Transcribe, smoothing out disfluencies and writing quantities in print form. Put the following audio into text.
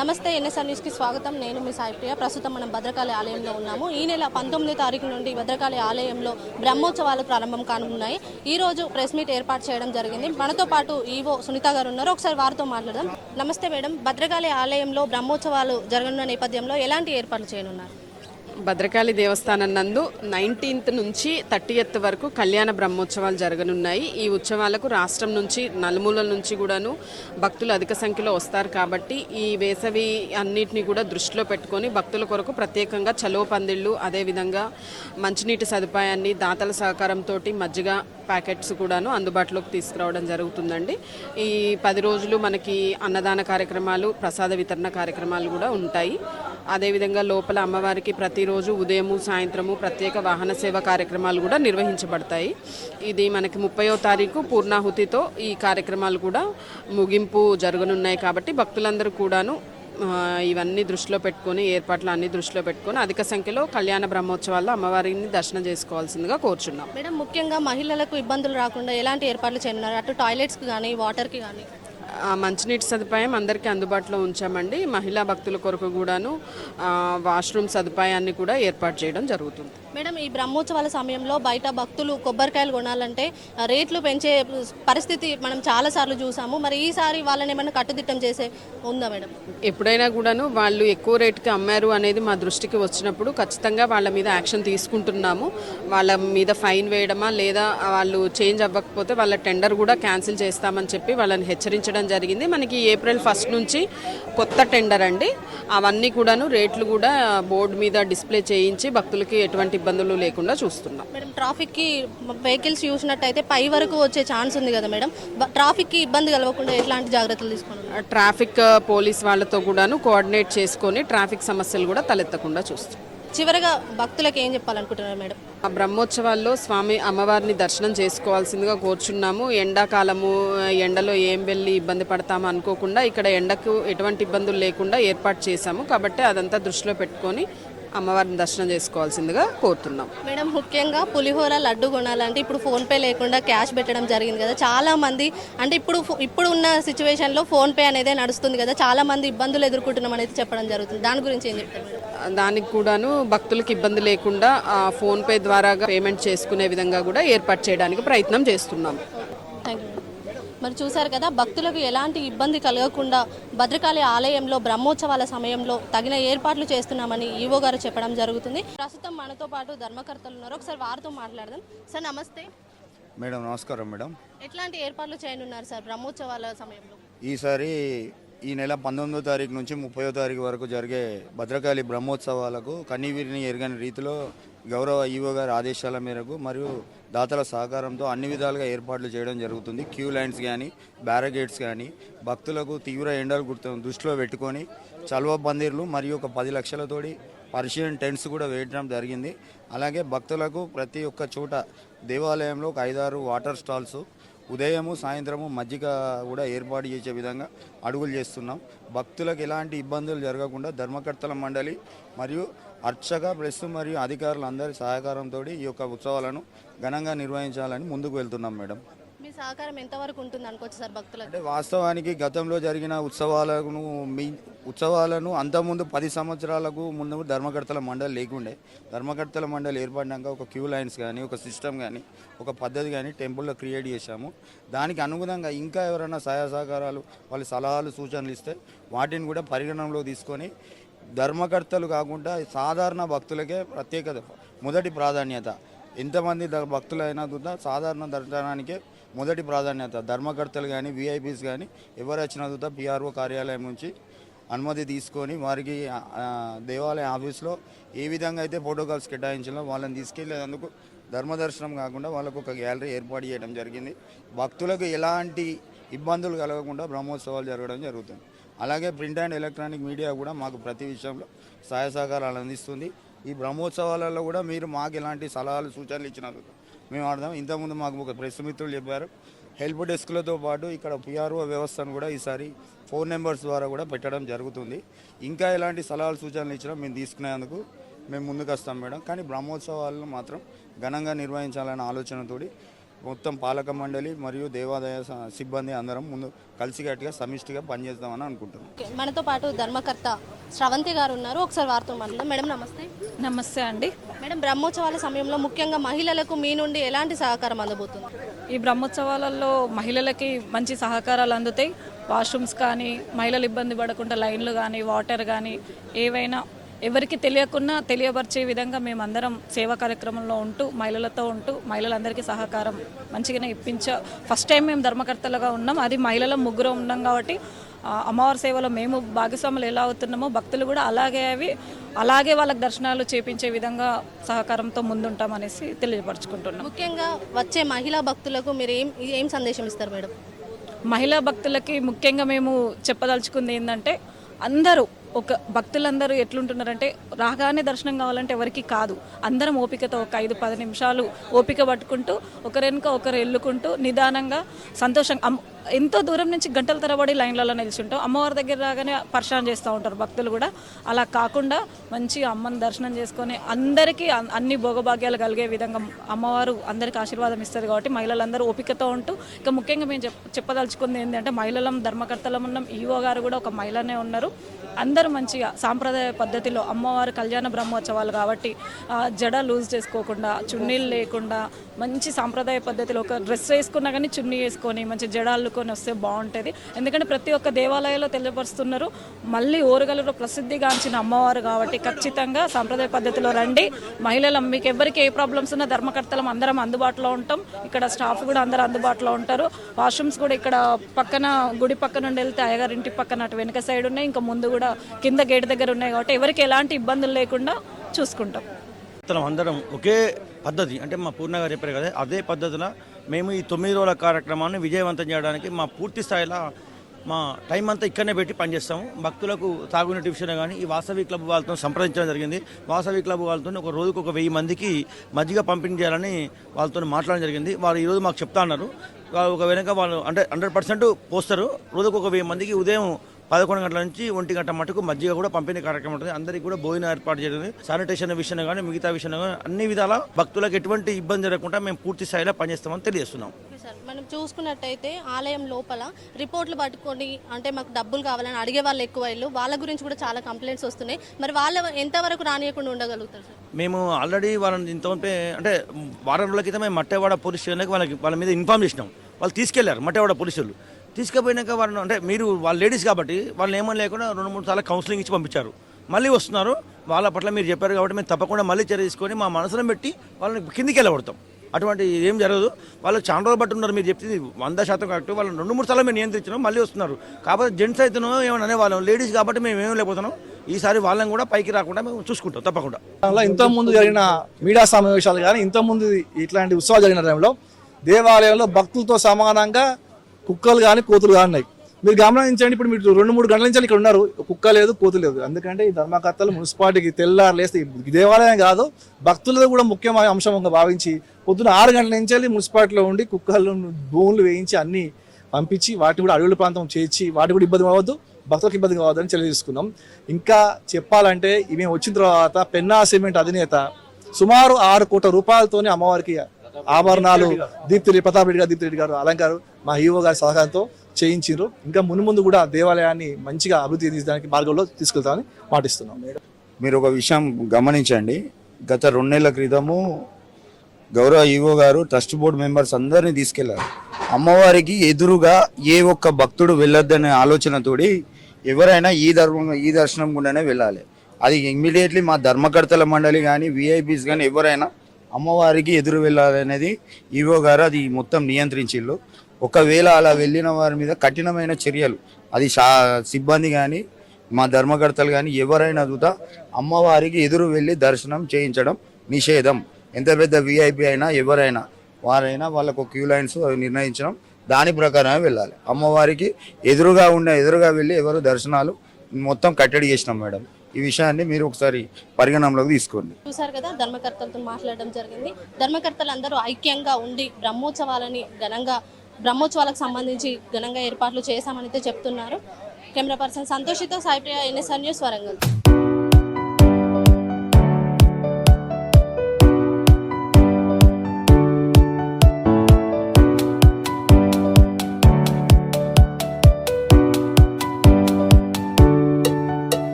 నమస్తే ఎన్ఎస్ఆర్ న్యూస్కి స్వాగతం. నేను మీ సాయిప్రియ. ప్రస్తుతం మనం భద్రకాళి ఆలయంలో ఉన్నాము. ఈ నెల 19వ తారీఖు నుండి భద్రకాళి ఆలయంలో బ్రహ్మోత్సవాలు ప్రారంభం కానున్నాయి. ఈ రోజు ప్రెస్ మీట్ ఏర్పాటు చేయడం జరిగింది. మనతో పాటు ఈవో సునీత గారు ఉన్నారు. ఒకసారి వారితో మాట్లాడదాం. నమస్తే మేడం, భద్రకాళి ఆలయంలో బ్రహ్మోత్సవాలు జరగనున్న నేపథ్యంలో ఎలాంటి ఏర్పాట్లు చేయనున్నారు? భద్రకాళి దేవస్థానం నందు 19th నుంచి 30th వరకు కళ్యాణ బ్రహ్మోత్సవాలు జరగనున్నాయి. ఈ ఉత్సవాలకు రాష్ట్రం నుంచి నలుమూలల నుంచి కూడాను భక్తులు అధిక సంఖ్యలో వస్తారు కాబట్టి ఈ వేసవి అన్నిటిని కూడా దృష్టిలో పెట్టుకొని భక్తుల కొరకు ప్రత్యేకంగా చలో పందిళ్ళు, అదేవిధంగా మంచినీటి సదుపాయాన్ని దాతల సహకారంతో మజ్జిగ ప్యాకెట్స్ కూడాను అందుబాటులోకి తీసుకురావడం జరుగుతుందండి. ఈ 10 రోజులు మనకి అన్నదాన కార్యక్రమాలు, ప్రసాద వితరణ కార్యక్రమాలు కూడా ఉంటాయి. అదేవిధంగా లోపల అమ్మవారికి ప్రతిరోజు ఉదయము సాయంత్రము ప్రత్యేక వాహన సేవ కార్యక్రమాలు కూడా నిర్వహించబడతాయి. ఇది మనకి 30వ తారీఖు పూర్ణాహుతితో ఈ కార్యక్రమాలు కూడా ముగింపు జరగనున్నాయి కాబట్టి భక్తులందరూ కూడాను ఇవన్నీ దృష్టిలో పెట్టుకొని ఏర్పాట్లు అన్ని దృష్టిలో పెట్టుకొని అధిక సంఖ్యలో కళ్యాణ బ్రహ్మోత్సవాల్లో అమ్మవారిని దర్శనం చేసుకోవాల్సిందిగా కోరుచున్నాం. మేడం, ముఖ్యంగా మహిళలకు ఇబ్బందులు రాకుండా ఎలాంటి ఏర్పాట్లు చేయనున్నారు? అటు టాయిలెట్స్కి కానీ వాటర్కి కానీ? మంచినీటి సదుపాయం అందరికీ అందుబాటులో ఉంచామండి. మహిళా భక్తుల కొరకు కూడాను వాష్రూమ్ సదుపాయాన్ని కూడా ఏర్పాటు చేయడం జరుగుతుంది. మేడం, ఈ బ్రహ్మోత్సవాల సమయంలో బయట భక్తులు కొబ్బరికాయలు కొనాలంటే రేట్లు పెంచే పరిస్థితి మనం చాలాసార్లు చూసాము. మరి ఈసారి వాళ్ళని ఏమైనా కట్టుదిట్టం చేసే ఉందా మేడం? ఎప్పుడైనా కూడాను వాళ్ళు ఎక్కువ రేటుకి అమ్మారు అనేది మా దృష్టికి వచ్చినప్పుడు ఖచ్చితంగా వాళ్ళ మీద యాక్షన్ తీసుకుంటున్నాము. వాళ్ళ మీద ఫైన్ వేయడమా లేదా వాళ్ళు చేంజ్ అవ్వకపోతే వాళ్ళ టెండర్ కూడా క్యాన్సిల్ చేస్తామని చెప్పి వాళ్ళని హెచ్చరించడం జరిగింది. మనకి April 1 నుంచి కొత్త టెండర్ అండి. అవన్నీ కూడాను రేట్లు కూడా బోర్డు మీద డిస్ప్లే చేయించి భక్తులకి ఎటువంటి ఇబ్బందులు లేకుండా చూస్తున్నాం. మేడం, ట్రాఫిక్కి వెహికల్స్ చూసినట్టయితే పై వరకు వచ్చే ఛాన్స్ ఉంది కదా మేడం, ట్రాఫిక్కి ఇబ్బంది కలగకుండా ఎట్లాంటి జాగ్రత్తలు తీసుకున్నాం? ట్రాఫిక్ పోలీస్ వాళ్ళతో కూడాను కోఆర్డినేట్ చేసుకొని ట్రాఫిక్ సమస్యలు కూడా తలెత్తకుండా చూస్తాం. చివరగా భక్తులకు ఏం చెప్పాలనుకుంటున్నారు మేడం? ఆ బ్రహ్మోత్సవాల్లో స్వామి అమ్మవారిని దర్శనం చేసుకోవాల్సిందిగా కోరుచున్నాము. ఎండాకాలము ఎండలో ఏం వెళ్ళి ఇబ్బంది పడతాము అనుకోకుండా ఇక్కడ ఎండకు ఎటువంటి ఇబ్బందులు లేకుండా ఏర్పాటు చేశాము కాబట్టి అదంతా దృష్టిలో పెట్టుకొని అమ్మవారిని దర్శనం చేసుకోవాల్సిందిగా కోరుతున్నాం. మేడం, ముఖ్యంగా పులిహోర లడ్డు కొనాలంటే ఇప్పుడు ఫోన్పే లేకుండా క్యాష్ పెట్టడం జరిగింది కదా, చాలా మంది అంటే ఇప్పుడు ఉన్న సిచ్యువేషన్లో ఫోన్పే అనేది నడుస్తుంది కదా, చాలా మంది ఇబ్బందులు ఎదుర్కొంటున్నాం అనేది చెప్పడం జరుగుతుంది. దాని గురించి ఏం చెప్తారు మేడం? దానికి కూడాను భక్తులకు ఇబ్బంది లేకుండా ఫోన్పే ద్వారా పేమెంట్ చేసుకునే విధంగా కూడా ఏర్పాటు చేయడానికి ప్రయత్నం చేస్తున్నాం. Thank you. మరి చూశారు కదా, భక్తులకు ఎలాంటి ఇబ్బంది కలగకుండా భద్రకాళి ఆలయంలో బ్రహ్మోత్సవాల సమయంలో తగిన ఏర్పాట్లు చేస్తున్నామని ఈవో గారు చెప్పడం జరుగుతుంది. ప్రస్తుతం మనతో పాటు ధర్మకర్తలు ఉన్నారు. ఒకసారి వారితో మాట్లాడదాం. సార్ నమస్తే. మేడం నమస్కారం. మేడం, ఎట్లాంటి ఏర్పాట్లు చేయనున్నారు సార్ బ్రహ్మోత్సవాల సమయంలో? ఈసారి ఈ నెల 19వ తారీఖు నుంచి 30వ తారీఖు వరకు జరిగే భద్రకాళి బ్రహ్మోత్సవాలకు కన్నీవిరిని ఎరగని రీతిలో గౌరవ ఈవో గారి ఆదేశాల మేరకు మరియు దాతల సహకారంతో అన్ని విధాలుగా ఏర్పాట్లు చేయడం జరుగుతుంది. క్యూ లైన్స్ కానీ బ్యారిగేడ్స్ కానీ భక్తులకు తీవ్ర ఎండలు దృష్టిలో పెట్టుకొని చల్వ బందీర్లు మరియు ఒక 10 లక్షలతోటి పర్షియన్ టెంట్స్ కూడా వేయడం జరిగింది. అలాగే భక్తులకు ప్రతి ఒక్క చోట దేవాలయంలో ఒక 5-6 వాటర్ స్టాల్స్, ఉదయము సాయంత్రము మజ్జిగ కూడా ఏర్పాటు చేసే విధంగా అడుగులు చేస్తున్నాం. భక్తులకు ఎలాంటి ఇబ్బందులు జరగకుండా ధర్మకర్తల మండలి మరియు అర్చక ప్లస్ మరియు అధికారులందరి సహకారంతో ఈ యొక్క ఉత్సవాలను ఘనంగా నిర్వహించాలని ముందుకు వెళ్తున్నాం. మేడం, మీ సహకారం ఎంతవరకు ఉంటుంది అనుకోవచ్చు సార్ భక్తులకు? అంటే వాస్తవానికి గతంలో జరిగిన ఉత్సవాలను అంతకుముందు 10 సంవత్సరాలకు ముందు ధర్మకర్తల మండలి లేకుండే. ధర్మకర్తల మండలి ఏర్పడినాక ఒక క్యూ లైన్స్ కానీ ఒక సిస్టమ్ కానీ ఒక పద్ధతి కానీ టెంపుల్లో క్రియేట్ చేశాము. దానికి అనుగుణంగా ఇంకా ఎవరైనా సహాయ సహకారాలు వాళ్ళ సలహాలు సూచనలు ఇస్తే వాటిని కూడా పరిగణనలో తీసుకొని ధర్మకర్తలు కాకుండా సాధారణ భక్తులకే ప్రత్యేకత మొదటి ప్రాధాన్యత. ఎంతమంది భక్తులైనా కూడా సాధారణ దర్శనానికే మొదటి ప్రాధాన్యత. ధర్మకర్తలు కానీ విఐపీస్ కానీ ఎవరు వచ్చినా కూడా పిఆర్ఓ కార్యాలయం నుంచి అనుమతి తీసుకొని వారికి దేవాలయ ఆఫీస్లో ఏ విధంగా అయితే ప్రోటోకాల్స్ కేటాయించాలో వాళ్ళని తీసుకెళ్లేందుకు ధర్మదర్శనం కాకుండా వాళ్ళకు ఒక గ్యాలరీ ఏర్పాటు చేయడం జరిగింది. భక్తులకు ఎలాంటి ఇబ్బందులు కలగకుండా బ్రహ్మోత్సవాలు జరగడం జరుగుతుంది. అలాగే ప్రింట్ అండ్ ఎలక్ట్రానిక్ మీడియా కూడా మాకు ప్రతి విషయంలో సహాయ సహకారాలు అందిస్తుంది. ఈ బ్రహ్మోత్సవాలలో కూడా మీరు మాకు ఎలాంటి సలహాలు సూచనలు ఇచ్చినందుకు మేము ఆడదాం. ఇంతకుముందు మాకు ఒక ప్రెస్ మిత్రులు చెప్పారు, హెల్ప్ డెస్క్లతో పాటు ఇక్కడ పిఆర్ఓ వ్యవస్థను కూడా ఈసారి ఫోన్ నెంబర్స్ ద్వారా కూడా పెట్టడం జరుగుతుంది. ఇంకా ఎలాంటి సలహాలు సూచనలు ఇచ్చినా మేము తీసుకునేందుకు మేము ముందుకు వస్తాం మేడం. కానీ బ్రహ్మోత్సవాలను మాత్రం ఘనంగా నిర్వహించాలనే ఆలోచనతోటి మొత్తం పాలక మండలి మరియు దేవాదాయ సిబ్బంది అందరం ముందు కలిసికట్టుగా సమిష్టిగా పనిచేద్దామని అనుకుంటున్నాం. ఓకే, మనతో పాటు ధర్మకర్త శ్రవంతి గారు ఉన్నారు. ఒకసారి వారితో మాట్లాడదాం. మేడం నమస్తే. నమస్తే అండి. మేడం, బ్రహ్మోత్సవాల సమయంలో ముఖ్యంగా మహిళలకు మీ నుండి ఎలాంటి సహకారం అందబోతుంది? ఈ బ్రహ్మోత్సవాలలో మహిళలకి మంచి సహకారాలు అందుతాయి. వాష్రూమ్స్ కానీ, మహిళలు ఇబ్బంది పడకుండా లైన్లు కానీ, వాటర్ కానీ, ఏవైనా ఎవరికి తెలియకున్నా తెలియపరిచే విధంగా మేమందరం సేవా కార్యక్రమంలో ఉంటూ మహిళలతో ఉంటూ మహిళలందరికీ సహకారం మంచిగానే ఫస్ట్ టైం మేము ధర్మకర్తలుగా ఉన్నాం. అది మహిళల ముగ్గురు ఉన్నాం కాబట్టి అమ్మవారి సేవలో మేము భాగస్వాములు ఎలా అవుతున్నామో భక్తులు కూడా అలాగే వాళ్ళకి దర్శనాలు చేపించే విధంగా సహకారంతో ముందుంటాం అనేసి తెలియపరచుకుంటున్నాం. ముఖ్యంగా వచ్చే మహిళా భక్తులకు మీరు ఏం సందేశం ఇస్తారు మేడం? మహిళా భక్తులకి ముఖ్యంగా మేము చెప్పదలుచుకుంది ఏంటంటే, అందరూ భక్తులందరూ ఎట్లుంటున్నారంటే, రాగానే దర్శనం కావాలంటే ఎవరికి కాదు. అందరం ఓపికతో ఒక 5-10 నిమిషాలు ఓపిక పట్టుకుంటూ ఒకరెనుక ఒకరు ఎల్లుకుంటూ నిదానంగా సంతోషంగా ఎంతో దూరం నుంచి గంటల తరబడి లైన్లలో నిల్చుంటాం. అమ్మవారి దగ్గర రాగానే పరిశాన్ చేస్తూ ఉంటారు భక్తులు కూడా. అలా కాకుండా మంచిగా అమ్మని దర్శనం చేసుకొని అందరికీ అన్ని భోగభాగ్యాలు కలిగే విధంగా అమ్మవారు అందరికీ ఆశీర్వాదం ఇస్తుంది కాబట్టి మహిళలందరూ ఓపికతో ఉంటూ, ఇక ముఖ్యంగా మేము చెప్పదలుచుకుంది ఏంటంటే, మహిళలం ధర్మకర్తలం ఉన్నాం. ఈవో గారు కూడా ఒక మహిళనే ఉన్నారు. అందరూ మంచిగా సాంప్రదాయ పద్ధతిలో అమ్మవారు కళ్యాణ బ్రహ్మోత్సవాలు కాబట్టి జడ లూజ్ చేసుకోకుండా, చున్నీలు లేకుండా మంచి సాంప్రదాయ పద్ధతిలో ఒక డ్రెస్ వేసుకున్నా కానీ చున్నీ వేసుకొని మంచి జడ అల్లుకొని వస్తే బాగుంటుంది. ఎందుకంటే ప్రతి ఒక్క దేవాలయాల్లో తెలియపరుస్తున్నారు, మళ్ళీ ఓరుగల్లులో ప్రసిద్ధిగాంచిన అమ్మవారు కాబట్టి ఖచ్చితంగా సాంప్రదాయ పద్ధతిలో రండి. మహిళలు మీకు ఎవరికి ఏ ప్రాబ్లమ్స్ ఉన్నా ధర్మకర్తలం అందరం అందుబాటులో ఉంటాం. ఇక్కడ స్టాఫ్ కూడా అందరూ అందుబాటులో ఉంటారు. వాష్రూమ్స్ కూడా ఇక్కడ పక్కన గుడి పక్క నుండి వెళ్తే అయ్యగారి ఇంటి పక్కన అటు వెనక సైడ్ ఉన్నాయి, ఇంకా ముందు కూడా కింద గేట్ దగ్గర ఉన్నాయి కాబట్టి ఎవరికి ఎలాంటి ఇబ్బందులు లేకుండా చూసుకుంటాం. అందరం ఒకే పద్ధతి అంటే మా పూర్ణ గారు చెప్పారు కదా, అదే పద్ధతిలో మేము ఈ 9 రోజుల కార్యక్రమాన్ని విజయవంతం చేయడానికి మా పూర్తి స్థాయిలో మా టైం అంతా ఇక్కడనే పెట్టి పనిచేస్తాము. భక్తులకు తాగునీటి విషయంలో కానీ ఈ వాసవి క్లబ్ వాళ్ళతో సంప్రదించడం జరిగింది. వాసవి క్లబ్ వాళ్ళతో ఒక రోజుకు ఒక 1000 మందికి మజ్జిగ పంపిణీ చేయాలని వాళ్ళతో మాట్లాడడం జరిగింది. వారు ఈరోజు మాకు చెప్తా అన్నారు, ఒక వెనక వాళ్ళు అంటే 100% పోస్తారు. రోజుకు ఒక 1000 మందికి ఉదయం 11 గంటల నుంచి 1 గంట మటుకు మజ్జిగ కూడా పంపిణీ కార్యక్రమం ఉంటుంది. అందరికీ కూడా భోజనం ఏర్పాటు చేయడం, శానిటేషన్ విషయంలో కానీ మిగతా విషయంలో కానీ అన్ని విధాల భక్తులకు ఎటువంటి ఇబ్బంది జరగకుండా మేము పూర్తి స్థాయిలో పనిచేస్తామని తెలియజేస్తున్నాం. మనం చూసుకున్నట్టయితే ఆలయం లోపల రిపోర్ట్లు పట్టుకొని అంటే మాకు డబ్బులు కావాలని అడిగే వాళ్ళు ఎక్కువ వాళ్ళ గురించి కూడా చాలా కంప్లైంట్స్ వస్తున్నాయి. మరి వాళ్ళ ఎంతవరకు రానియకుండా ఉండగలుగుతారు సార్? మేము ఆల్రెడీ వాళ్ళని ఇంతవరకు అంటే వారం రోజుల క్రితమే మట్టేవాడ పోలీస్ స్టేషన్కి వాళ్ళ మీద ఇన్ఫార్మ్ చేసినాం. వాళ్ళు తీసుకెళ్లారు మట్టేవాడ పోలీసులు. తీసుకుపోయినాక వాళ్ళని అంటే మీరు వాళ్ళ లేడీస్ కాబట్టి వాళ్ళని ఏమని లేకుండా 2-3 సార్లు కౌన్సిలింగ్ ఇచ్చి పంపించారు. మళ్ళీ వస్తున్నారు. వాళ్ళ పట్ల మీరు చెప్పారు కాబట్టి మేము తప్పకుండా మళ్ళీ చర్య తీసుకొని మా మనసులో పెట్టి వాళ్ళని కిందికి వెళ్ళబడతాం. అటువంటి ఏం జరగదు. వాళ్ళు చాలా రోజులు బట్టి ఉన్నారు. మీరు చెప్పింది 100% కరెక్ట్. వాళ్ళని 2-3 సార్లు మేము నియంత్రించినాం, మళ్ళీ వస్తున్నారు. కాకపోతే జెంట్స్ అయితేనో ఏమన్నా అనేవాళ్ళం, లేడీస్ కాబట్టి మేము ఏమీ లేకపోతున్నాం. ఈసారి వాళ్ళని కూడా పైకి రాకుండా మేము చూసుకుంటాం తప్పకుండా. అలా ఇంతకుముందు జరిగిన మీడియా సమావేశాలు కానీ ఇంతకుముందు ఇట్లాంటి ఉత్సవాలు జరిగిన టైంలో దేవాలయంలో భక్తులతో సమానంగా కుక్కలు కానీ కోతులు కానీ ఉన్నాయి. మీరు గమనించండి, ఇప్పుడు మీరు 2-3 గంటల నుంచి ఇక్కడ ఉన్నారు, కుక్క లేదు కోతు లేదు. ఎందుకంటే ఈ ధర్మకర్తలు మున్సిపాలిటీకి తెల్లారు లేస్తే దేవాలయం కాదు భక్తులది కూడా ముఖ్యమైన అంశంగా భావించి పొద్దున 6 గంటల నుంచి వెళ్ళి మున్సిపాలిటీలో ఉండి కుక్కలు భూములు వేయించి అన్ని పంపించి వాటిని కూడా అడవుల ప్రాంతం చేర్చి వాటి కూడా ఇబ్బంది కావద్దు, భక్తులకు ఇబ్బంది కావద్దని తెలియజేసుకున్నాం. ఇంకా చెప్పాలంటే మేము వచ్చిన తర్వాత పెన్నా సిమెంట్ అధినేత సుమారు 6 కోట్ల రూపాయలతోనే అమ్మవారికి ఆభరణాలు ప్రతాప్ రెడ్డి గారు అలంకారు మా ఈవో గారి సహకారంతో చేయించారు. ఇంకా ముందు కూడా దేవాలయాన్ని మంచిగా అభివృద్ధి తీయడానికి మార్గంలో తీసుకెళ్తామని పాటిస్తున్నాం. మీరు ఒక విషయం గమనించండి, గత 2 నెలల క్రితము గౌరవ ఈవో గారు ట్రస్ట్ బోర్డు మెంబర్స్ అందరినీ తీసుకెళ్లారు. అమ్మవారికి ఎదురుగా ఏ ఒక్క భక్తుడు వెళ్ళొద్దనే ఆలోచనతోటి ఎవరైనా ఈ దర్శనం గుండానే వెళ్ళాలి. అది ఇమ్మీడియట్లీ మా ధర్మకర్తల మండలి కానీ విఐపీస్ కానీ ఎవరైనా అమ్మవారికి ఎదురు వెళ్ళాలనేది ఈవో గారు అది మొత్తం నియంత్రించిళ్ళు. ఒకవేళ అలా వెళ్ళిన వారి మీద కఠినమైన చర్యలు, అది సిబ్బంది కానీ మా ధర్మకర్తలు కానీ ఎవరైనా చూతా అమ్మవారికి ఎదురు వెళ్ళి దర్శనం చేయించడం నిషేధం. ఎంత పెద్ద విఐపి అయినా ఎవరైనా వారైనా వాళ్ళకు క్యూ లైన్స్ నిర్ణయించడం దాని ప్రకారమే వెళ్ళాలి. అమ్మవారికి ఎదురుగా వెళ్ళి ఎవరు దర్శనాలు మొత్తం కట్టడి చేసినాం మేడం. ఈ విషయాన్ని మీరు ఒకసారి పరిగణనలోకి తీసుకోండి. చూసారు కదా, ధర్మకర్తలతో మాట్లాడడం జరిగింది. ధర్మకర్తలు అందరూ ఐక్యంగా ఉండి బ్రహ్మోత్సవాలకు సంబంధించి ఘనంగా ఏర్పాట్లు చేశామని చెప్తున్నారు. కెమెరా పర్సన్ సంతోషితో సాయిప్రియ, NSR న్యూస్, వరంగల్.